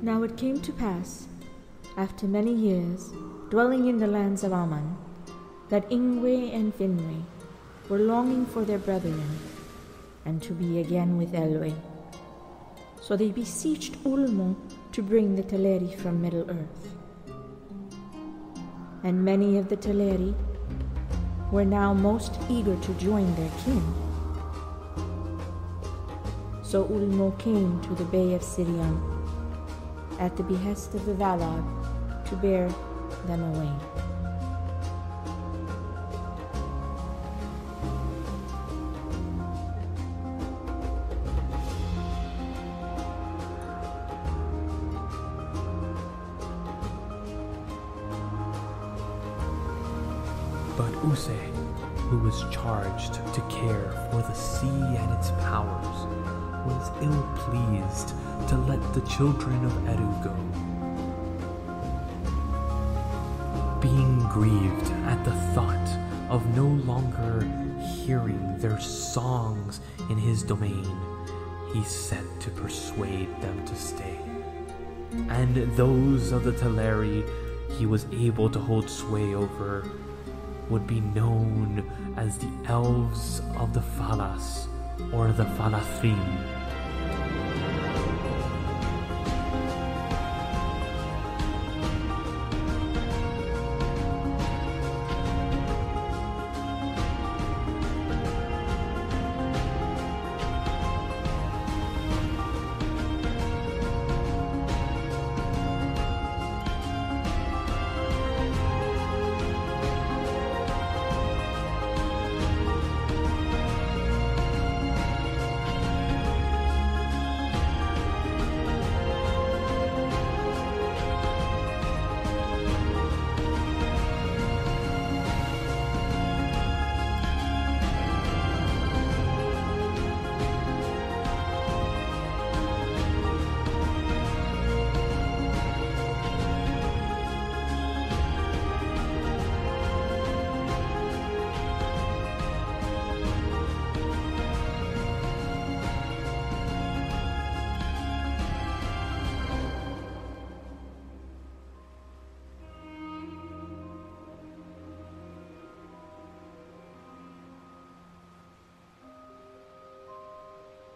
Now it came to pass, after many years, dwelling in the lands of Aman, that Ingwe and Finwë were longing for their brethren, and to be again with Elwë. So they beseeched Ulmo to bring the Teleri from Middle-earth. And many of the Teleri were now most eager to join their kin. So Ulmo came to the Bay of Sirion, at the behest of the Valar, to bear them away. But Osse, who was charged to care for the sea and its powers, was ill-pleased to let the children of Eru go. Being grieved at the thought of no longer hearing their songs in his domain, he set to persuade them to stay. And those of the Teleri he was able to hold sway over would be known as the Elves of the Falas, or the Falathrim.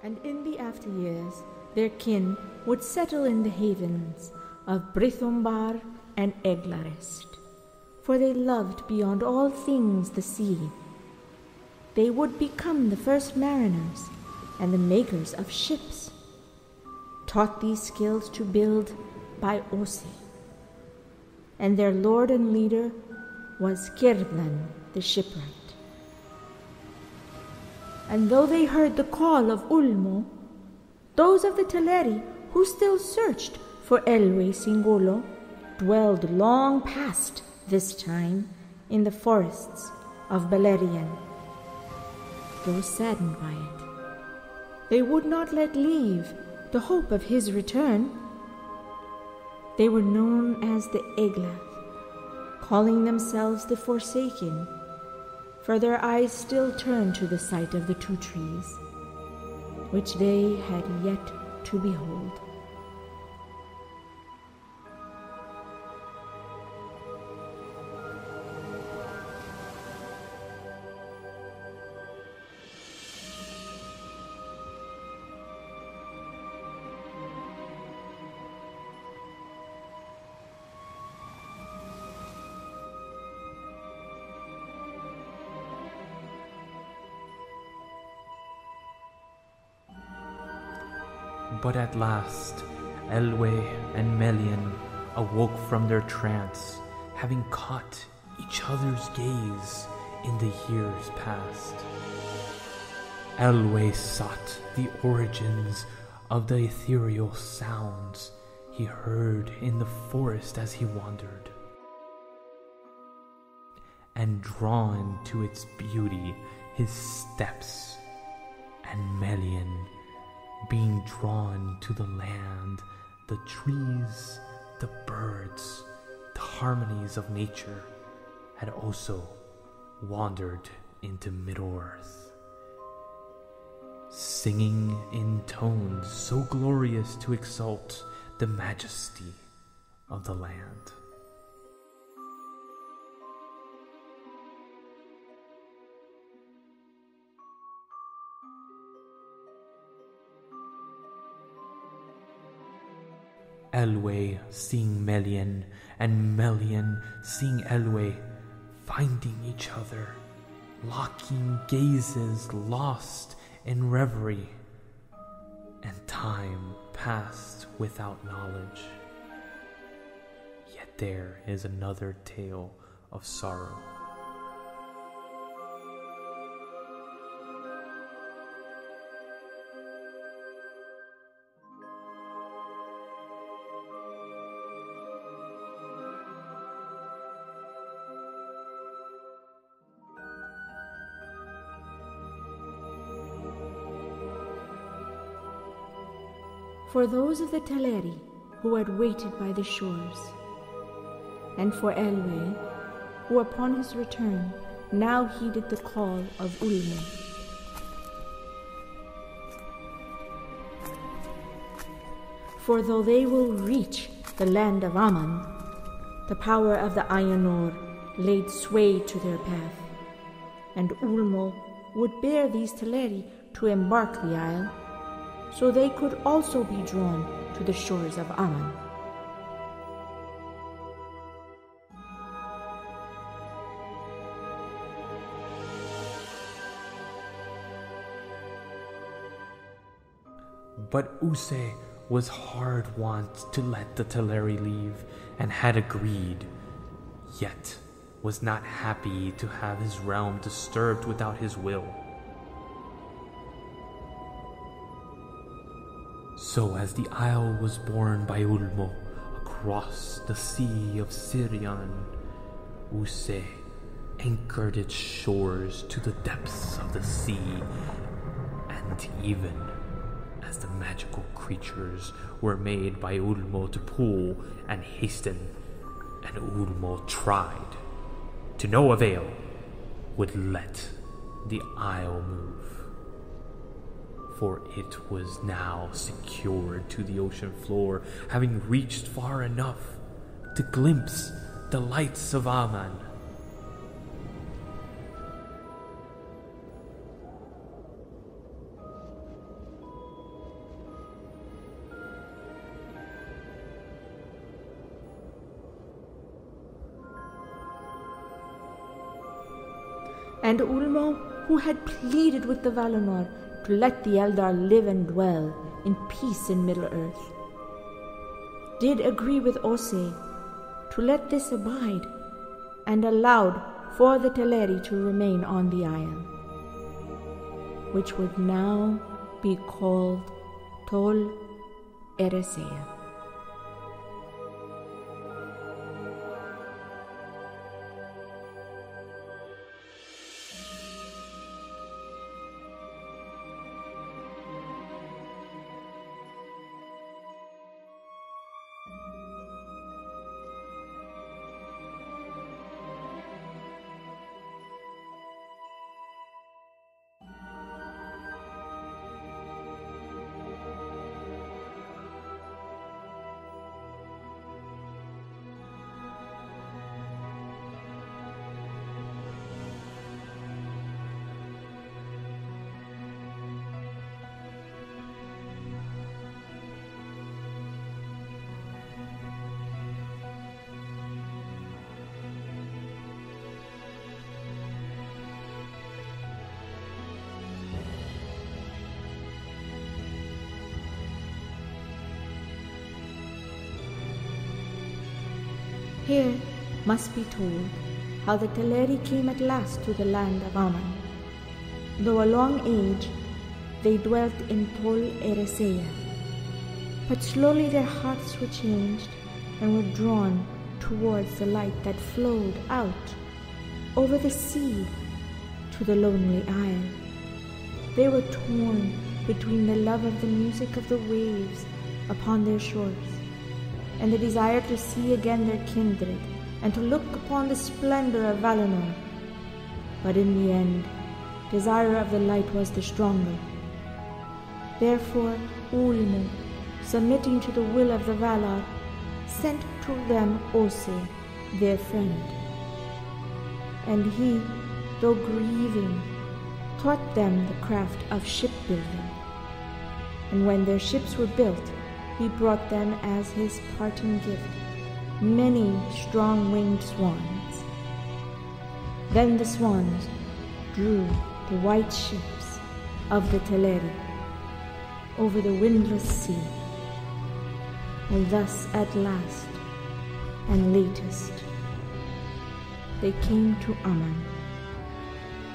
And in the after years, their kin would settle in the havens of Brithombar and Eglarest, for they loved beyond all things the sea. They would become the first mariners and the makers of ships, taught these skills to build by Osse. And their lord and leader was Kirblan the shipwright. And though they heard the call of Ulmo, those of the Teleri who still searched for Elwë Singolo dwelled long past this time in the forests of Beleriand. Though saddened by it, they would not let leave the hope of his return. They were known as the Eglath, calling themselves the Forsaken, for their eyes still turned to the sight of the two trees, which they had yet to behold. But at last, Elwë and Melian awoke from their trance, having caught each other's gaze in the years past. Elwë sought the origins of the ethereal sounds he heard in the forest as he wandered, and drawn to its beauty his steps, and Melian, being drawn to the land, the trees, the birds, the harmonies of nature, had also wandered into Middle-earth, singing in tones so glorious to exalt the majesty of the land. Elwë seeing Melian, and Melian seeing Elwë, finding each other, locking gazes, lost in reverie, and time passed without knowledge. Yet there is another tale of sorrow. For those of the Teleri who had waited by the shores, and for Elwë, who upon his return now heeded the call of Ulmo. For though they will reach the land of Aman, the power of the Ainur laid sway to their path, and Ulmo would bear these Teleri to embark the isle, so they could also be drawn to the shores of Aman. But Osse was hard wont to let the Teleri leave, and had agreed, yet was not happy to have his realm disturbed without his will. So as the isle was borne by Ulmo across the sea of Sirion, Osse anchored its shores to the depths of the sea, and even as the magical creatures were made by Ulmo to pull and hasten, and Ulmo tried, to no avail, would let the isle move. For it was now secured to the ocean floor, having reached far enough to glimpse the lights of Aman. And Ulmo, who had pleaded with the Valinor to let the Eldar live and dwell in peace in Middle-earth, did agree with Osse to let this abide, and allowed for the Teleri to remain on the isle, which would now be called Tol Eressëa. Here must be told how the Teleri came at last to the land of Aman. Though a long age, they dwelt in Tol Eressëa, but slowly their hearts were changed and were drawn towards the light that flowed out over the sea to the lonely isle. They were torn between the love of the music of the waves upon their shores and the desire to see again their kindred and to look upon the splendor of Valinor. But in the end, desire of the light was the stronger. Therefore Ulmo submitting to the will of the Valar, sent to them Osse, their friend. And he, though grieving, taught them the craft of shipbuilding. And when their ships were built, he brought them as his parting gift many strong-winged swans. Then the swans drew the white ships of the Teleri over the windless sea, and thus at last and latest they came to Aman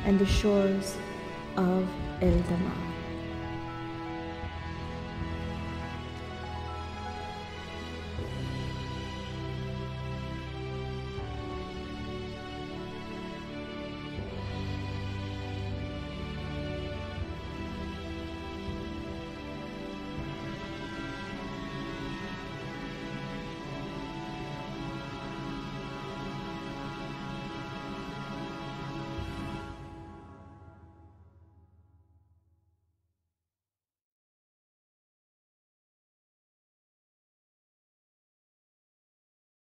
and the shores of Eldar.